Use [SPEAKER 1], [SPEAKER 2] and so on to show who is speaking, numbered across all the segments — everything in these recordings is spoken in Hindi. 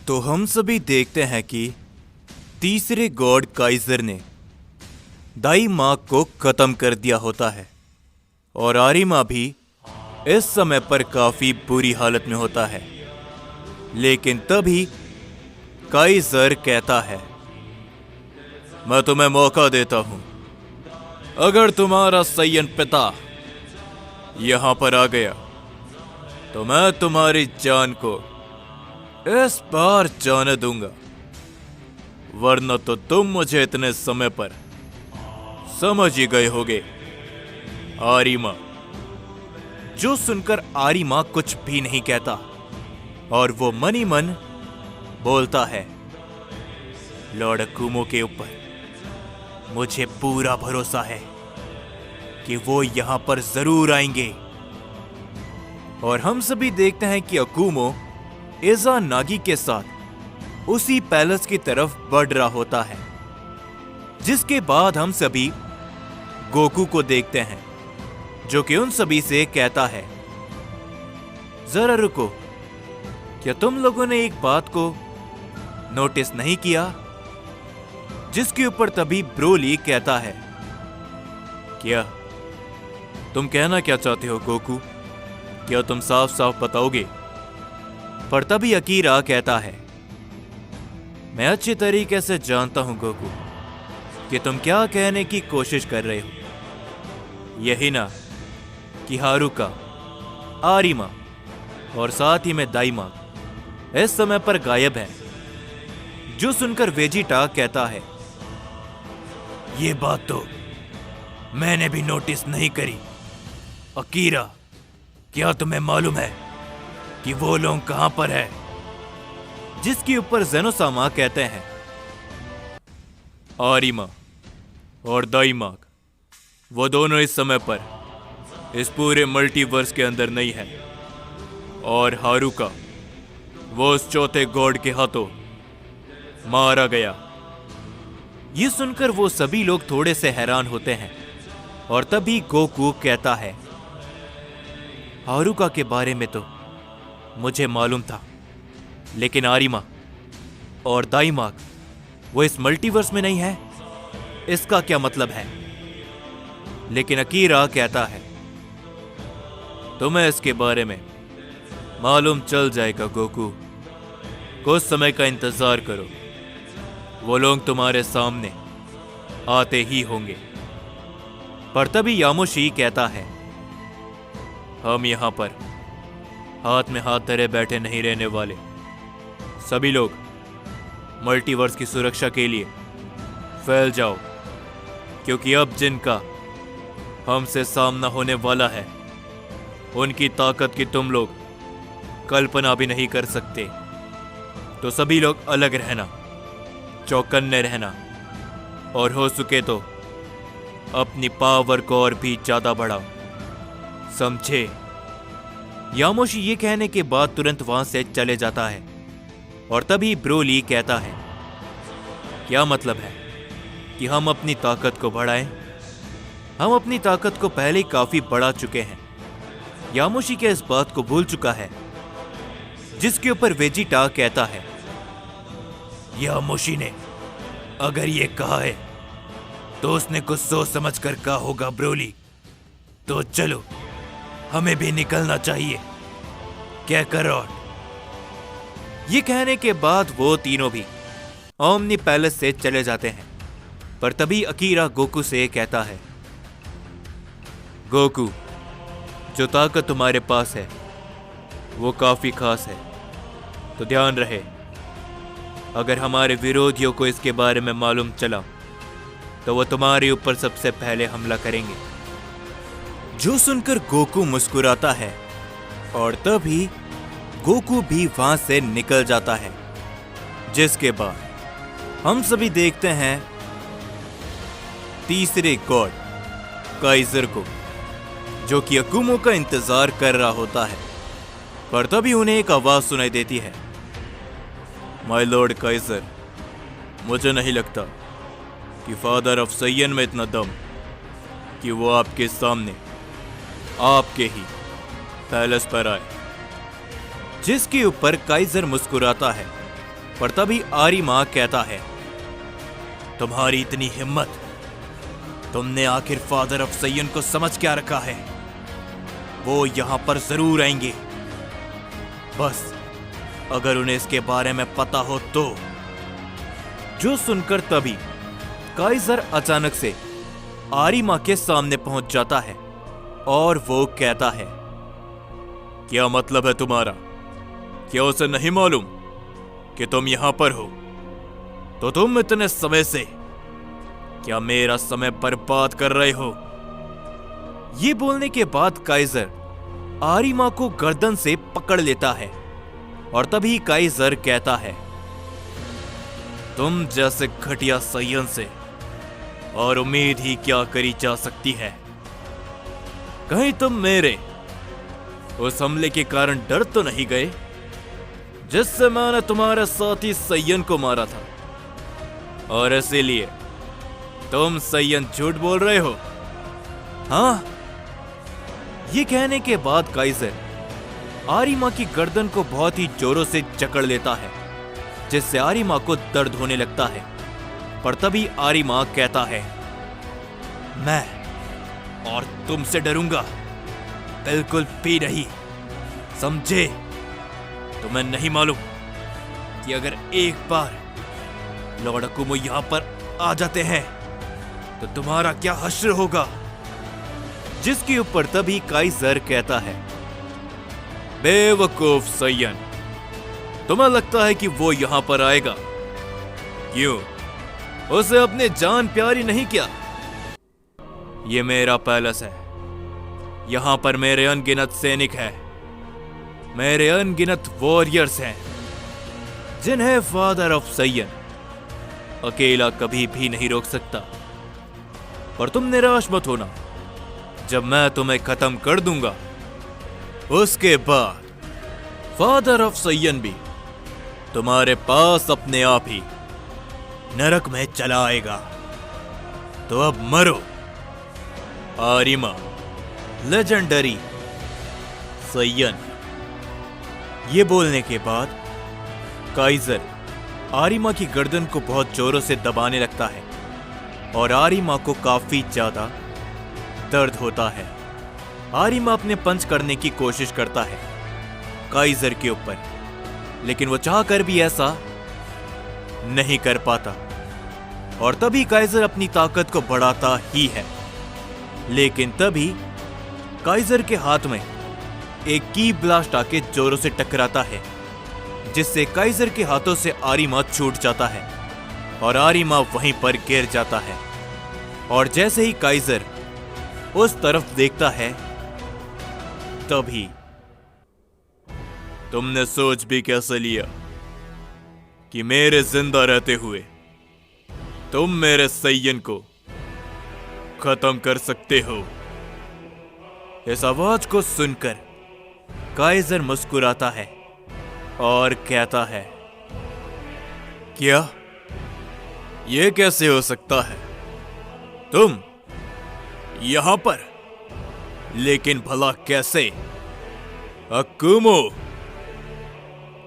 [SPEAKER 1] तो हम सभी देखते हैं कि तीसरे गॉड काइजर ने दाई मार्क को खत्म कर दिया होता है और आरिमा भी इस समय पर काफी बुरी हालत में होता है। लेकिन तभी काइजर कहता है, मैं तुम्हें मौका देता हूं, अगर तुम्हारा सैयन पिता यहां पर आ गया तो मैं तुम्हारी जान को इस बार जाने दूंगा, वरना तो तुम मुझे इतने समय पर समझ ही गए होगे। आरिमा। जो सुनकर आरिमा कुछ भी नहीं कहता और वो मन ही मन बोलता है, लॉर्ड अकुमो के ऊपर मुझे पूरा भरोसा है कि वो यहां पर जरूर आएंगे। और हम सभी देखते हैं कि अकुमो इज़ानागी के साथ उसी पैलेस की तरफ बढ़ रहा होता है, जिसके बाद हम सभी गोकू को देखते हैं जो कि उन सभी से कहता है, जरा रुको, क्या तुम लोगों ने एक बात को नोटिस नहीं किया? जिसके ऊपर तभी ब्रोली कहता है, क्या तुम कहना क्या चाहते हो गोकू? क्या तुम साफ साफ बताओगे? पर तभी अकीरा कहता है, मैं अच्छी तरीके से जानता हूं गोकू कि तुम क्या कहने की कोशिश कर रहे हो। यही ना कि हारुका, आरिमा और साथ ही में दाइमा इस समय पर गायब है। जो सुनकर वेजिटा कहता है, ये बात तो मैंने भी नोटिस नहीं करी। अकीरा, क्या तुम्हें मालूम है कि वो लोग कहां पर है? जिसके ऊपर जेनोसामा कहते हैं, आरिमा और दाइमाक वो दोनों इस समय पर इस पूरे मल्टीवर्स के अंदर नहीं है, और हारुका वो उस चौथे गॉड के हाथों मारा गया। ये सुनकर वो सभी लोग थोड़े से हैरान होते हैं और तभी गोकू कहता है, हारुका के बारे में तो मुझे मालूम था, लेकिन आरिमा और दाइमाक वो इस मल्टीवर्स में नहीं है, इसका क्या मतलब है? लेकिन अकीरा कहता है, तुम्हें इसके बारे में मालूम चल जाएगा गोकू, कुछ समय का इंतजार करो, वो लोग तुम्हारे सामने आते ही होंगे। पर तभी यामोशी कहता है, हम यहां पर हाथ में हाथ धरे बैठे नहीं रहने वाले। सभी लोग मल्टीवर्स की सुरक्षा के लिए फैल जाओ, क्योंकि अब जिनका हमसे सामना होने वाला है उनकी ताकत की तुम लोग कल्पना भी नहीं कर सकते। तो सभी लोग अलग रहना, चौकन्ने रहना, और हो सके तो अपनी पावर को और भी ज्यादा बढ़ाओ, समझे? यामोशी ये कहने के बाद तुरंत वहां से चले जाता है और तभी ब्रोली कहता है, क्या मतलब है कि हम अपनी ताकत को बढ़ाएं? हम अपनी ताकत को पहले ही काफी बढ़ा चुके हैं। यामोशी क्या इस बात को भूल चुका है? जिसके ऊपर वेजिटा कहता है, यामोशी ने अगर ये कहा है तो उसने कुछ सोच समझ कर कहा होगा ब्रोली, तो चलो हमें भी निकलना चाहिए, क्या करो? ये कहने के बाद वो तीनों भी ओमनी पैलेस से चले जाते हैं। पर तभी अकीरा गोकू से कहता है, गोकू, जो ताकत तुम्हारे पास है वो काफी खास है, तो ध्यान रहे अगर हमारे विरोधियों को इसके बारे में मालूम चला तो वो तुम्हारे ऊपर सबसे पहले हमला करेंगे। जो सुनकर गोकू मुस्कुराता है और तभी गोकू भी वहां से निकल जाता है। जिसके बाद हम सभी देखते हैं तीसरे गॉड काइजर को, जो कि अकुमो का इंतजार कर रहा होता है। पर तभी उन्हें एक आवाज सुनाई देती है, माय लॉर्ड काइजर, मुझे नहीं लगता कि फादर ऑफ सैयन में इतना दम कि वो आपके सामने आपके ही पैलेस पर आए। जिसके ऊपर काइजर मुस्कुराता है पर तभी आरिमा कहता है, तुम्हारी इतनी हिम्मत, तुमने आखिर फादर ऑफ सय्यन को समझ क्या रखा है? वो यहां पर जरूर आएंगे, बस अगर उन्हें इसके बारे में पता हो तो। जो सुनकर तभी काइजर अचानक से आरिमा के सामने पहुंच जाता है और वो कहता है, क्या मतलब है तुम्हारा? क्या उसे नहीं मालूम कि तुम यहां पर हो? तो तुम इतने समय से क्या मेरा समय बर्बाद कर रहे हो? ये बोलने के बाद काइजर आरिमा को गर्दन से पकड़ लेता है और तभी काइजर कहता है, तुम जैसे घटिया सय्यन से और उम्मीद ही क्या करी जा सकती है? कहीं तुम मेरे उस हमले के कारण डर तो नहीं गए जिससे मैंने तुम्हारे साथी सय्यन को मारा था, और इसीलिए तुम सय्यन झूठ बोल रहे हो? हाँ। ये कहने के बाद काइजर आरिमा की गर्दन को बहुत ही जोरों से जकड़ लेता है, जिससे आरिमा को दर्द होने लगता है। पर तभी आरिमा कहता है, मैं और तुमसे डरूंगा बिल्कुल भी नहीं, समझे? तुम्हें नहीं मालूम कि अगर एक बार लॉर्ड अकुमो यहां पर आ जाते हैं तो तुम्हारा क्या हश्र होगा? जिसके ऊपर तभी काइजर कहता है, बेवकूफ सय्यन, तुम्हें लगता है कि वो यहां पर आएगा? क्यों? उसे अपनी जान प्यारी नहीं क्या? ये मेरा पैलेस है, यहां पर मेरे अनगिनत सैनिक हैं, मेरे अनगिनत वॉरियर्स हैं, जिन्हें फादर ऑफ सय्यन अकेला कभी भी नहीं रोक सकता। पर तुम निराश मत होना, जब मैं तुम्हें खत्म कर दूंगा उसके बाद फादर ऑफ सय्यन भी तुम्हारे पास अपने आप ही नरक में चला आएगा। तो अब मरो, आरिमा लेजेंडरी सय्यन। ये बोलने के बाद काइजर आरिमा की गर्दन को बहुत जोरों से दबाने लगता है और आरिमा को काफी ज्यादा दर्द होता है। आरिमा अपने पंच करने की कोशिश करता है काइजर के ऊपर, लेकिन वो चाहकर भी ऐसा नहीं कर पाता। और तभी काइजर अपनी ताकत को बढ़ाता ही है, लेकिन तभी काइजर के हाथ में एक की ब्लास्ट आके जोरों से टकराता है, जिससे काइजर के हाथों से आरिमा छूट जाता है और आरिमा वहीं पर गिर जाता है। और जैसे ही काइजर उस तरफ देखता है तभी, तुमने सोच भी कैसे लिया कि मेरे जिंदा रहते हुए तुम मेरे सय्यन को खत्म कर सकते हो? इस आवाज को सुनकर काइजर मुस्कुराता है और कहता है, क्या यह कैसे हो सकता है? तुम यहां पर? लेकिन भला कैसे? अकुमो!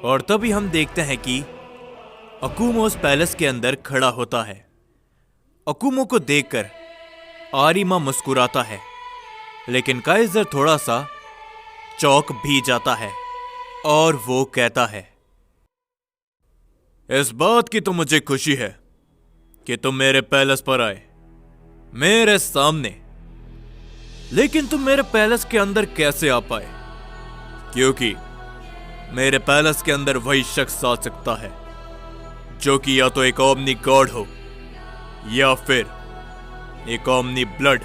[SPEAKER 1] और तभी हम देखते हैं कि अकुमो उस पैलेस के अंदर खड़ा होता है। अकुमो को देखकर आरिमा मुस्कुराता है, लेकिन काइजर थोड़ा सा चौंक भी जाता है और वो कहता है, इस बात की तो मुझे खुशी है कि तुम मेरे पैलेस पर आए, मेरे सामने, लेकिन तुम मेरे पैलेस के अंदर कैसे आ पाए? क्योंकि मेरे पैलेस के अंदर वही शख्स आ सकता है जो कि या तो एक ओमनी गॉड हो या फिर एक ओमनी ब्लड।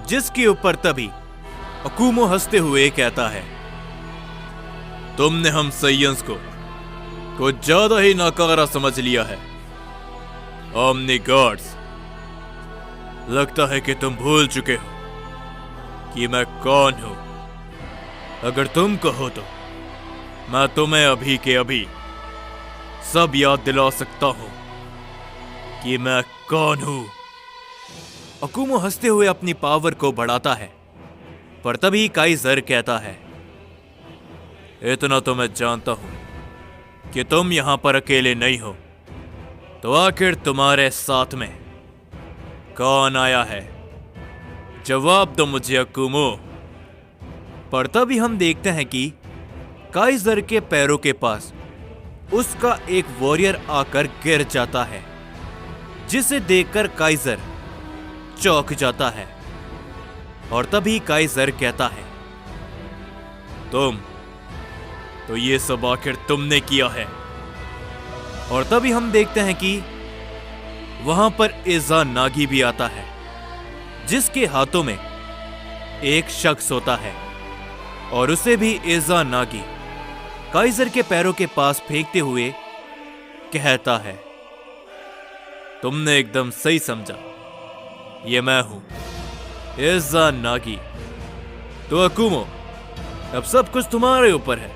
[SPEAKER 1] जिसके ऊपर तभी अकुमो हंसते हुए कहता है, तुमने हम सय्यंस को कुछ ज्यादा ही नाकारा समझ लिया है। ओमनी गॉड्स, लगता है कि तुम भूल चुके हो कि मैं कौन हूं। अगर तुम कहो तो मैं तुम्हें अभी के अभी सब याद दिला सकता हूं कि मैं कौन हूं। अकुमो हंसते हुए अपनी पावर को बढ़ाता है, पर तभी काइजर कहता है, इतना तो मैं जानता हूं कि तुम यहां पर अकेले नहीं हो, तो आखिर तुम्हारे साथ में कौन आया है? जवाब दो मुझे अकुमो। पर तभी हम देखते हैं कि काइजर के पैरों के पास उसका एक वॉरियर आकर गिर जाता है, जिसे देखकर काइजर चौंक जाता है। और तभी काइजर कहता है, तुम तो ये सब आखिर तुमने किया है। और तभी हम देखते हैं कि वहां पर इज़ानागी भी आता है, जिसके हाथों में एक शख्स होता है और उसे भी इज़ानागी काइजर के पैरों के पास फेंकते हुए कहता है, तुमने एकदम सही समझा, ये मैं हूं, इज़ानागी। तो अकुमो, अब सब कुछ तुम्हारे ऊपर है,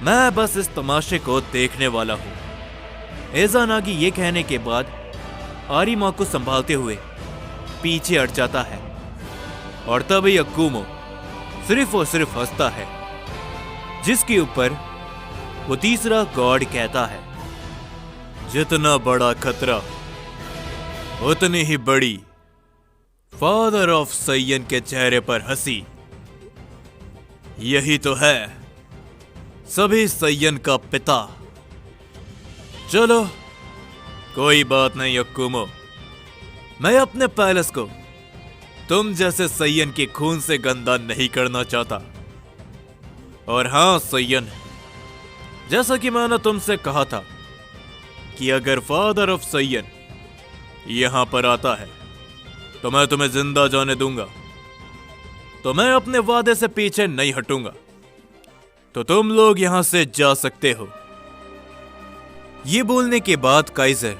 [SPEAKER 1] मैं बस इस तमाशे को देखने वाला हूं। इज़ानागी ये कहने के बाद आरिमा को संभालते हुए पीछे हट जाता है। और तभी अकुमो सिर्फ और सिर्फ हंसता है, जिसके ऊपर वो तीसरा गॉड कहता है, जितना बड़ा खतरा उतनी ही बड़ी फादर ऑफ सैयन के चेहरे पर हंसी। यही तो है सभी सैयन का पिता। चलो कोई बात नहीं अकुमो, मैं अपने पैलेस को तुम जैसे सैयन के खून से गंदा नहीं करना चाहता। और हां सैयन, जैसा कि मैंने तुमसे कहा था कि अगर फादर ऑफ सैयन यहां पर आता है तो मैं तुम्हें जिंदा जाने दूंगा, तो मैं अपने वादे से पीछे नहीं हटूंगा। तो तुम लोग यहां से जा सकते हो। ये बोलने के बाद काइजर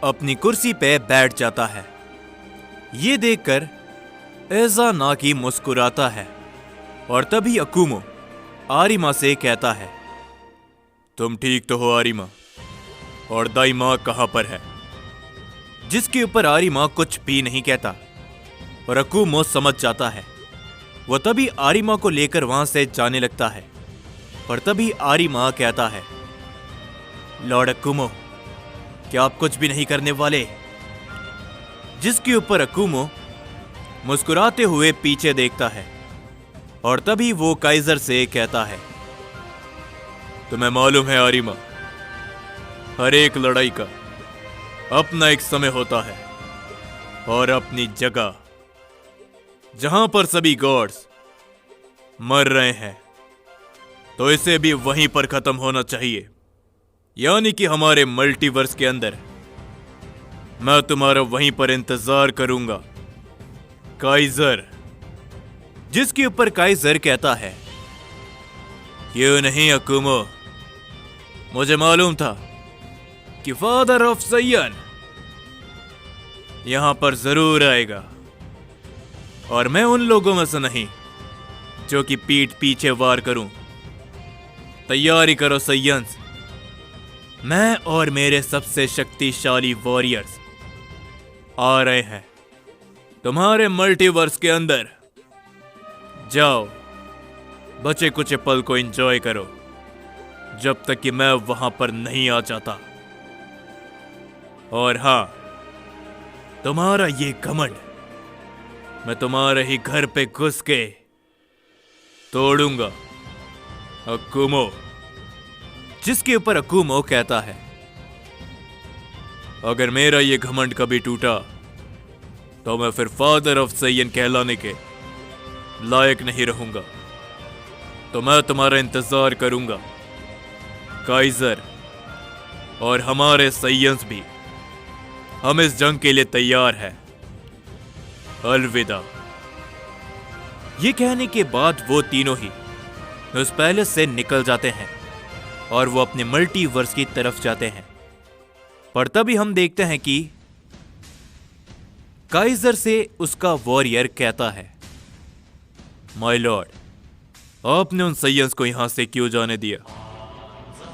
[SPEAKER 1] अपनी कुर्सी पे बैठ जाता है। ये देखकर इज़ानागी मुस्कुराता है। और तभी अकुमो आरिमा से कहता है, तुम ठीक तो हो आरिमा? और दाइमा कहां पर है? जिसके ऊपर आरिमा कुछ भी नहीं कहता और अकुमो समझ जाता है। वो तभी आरिमा को लेकर वहां से जाने लगता है। पर तभी आरिमा कहता है, लॉर्ड अकुमो, क्या आप कुछ भी नहीं करने वाले? जिसके ऊपर अकुमो मुस्कुराते हुए पीछे देखता है। और तभी वो काइजर से कहता है, तुम्हें मालूम है आरिमा, हर एक लड़ाई का अपना एक समय होता है और अपनी जगह, जहां पर सभी गॉड्स मर रहे हैं, तो इसे भी वहीं पर खत्म होना चाहिए। यानी कि हमारे मल्टीवर्स के अंदर मैं तुम्हारा वहीं पर इंतजार करूंगा काइजर। जिसके ऊपर काइजर कहता है, क्यों नहीं अकुमो, मुझे मालूम था कि फादर ऑफ सैयन यहां पर जरूर आएगा। और मैं उन लोगों में से नहीं जो कि पीठ पीछे वार करूं। तैयारी करो सैयन्स, मैं और मेरे सबसे शक्तिशाली वॉरियर्स आ रहे हैं तुम्हारे मल्टीवर्स के अंदर। जाओ, बचे कुछ पल को एंजॉय करो जब तक कि मैं वहां पर नहीं आ जाता। और हां, तुम्हारा ये घमंड मैं तुम्हारे ही घर पे घुस के तोड़ूंगा अकुमो। जिसके ऊपर अकुमो कहता है, अगर मेरा ये घमंड कभी टूटा तो मैं फिर फादर ऑफ सैयन कहलाने के लायक नहीं रहूंगा। तो मैं तुम्हारा इंतजार करूंगा काइजर, और हमारे सैयन्स भी, हम इस जंग के लिए तैयार हैं। अलविदा। ये कहने के बाद वो तीनों ही उस पैलेस से निकल जाते हैं और वो अपने मल्टीवर्स की तरफ जाते हैं। पर तभी हम देखते हैं कि काइजर से उसका वॉरियर कहता है, माय लॉर्ड, आपने उन सैयन्स को यहां से क्यों जाने दिया?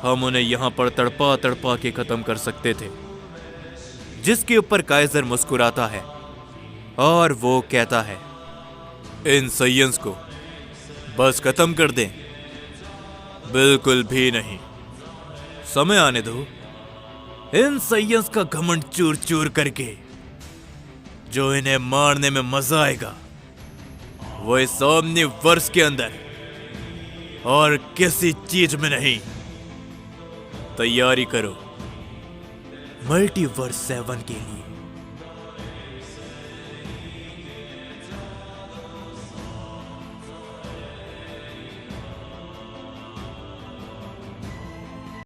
[SPEAKER 1] हम उन्हें यहां पर तड़पा तड़पा के खत्म कर सकते थे। जिसके ऊपर काइजर मुस्कुराता है और वो कहता है, इन सैयन्स को बस खत्म कर दें? बिल्कुल भी नहीं। समय आने दो। इन साइंस का घमंड चूर चूर करके जो इन्हें मारने में मजा आएगा वो इस ओमनीवर्स के अंदर और किसी चीज में नहीं। तैयारी करो मल्टीवर्स 7 के लिए।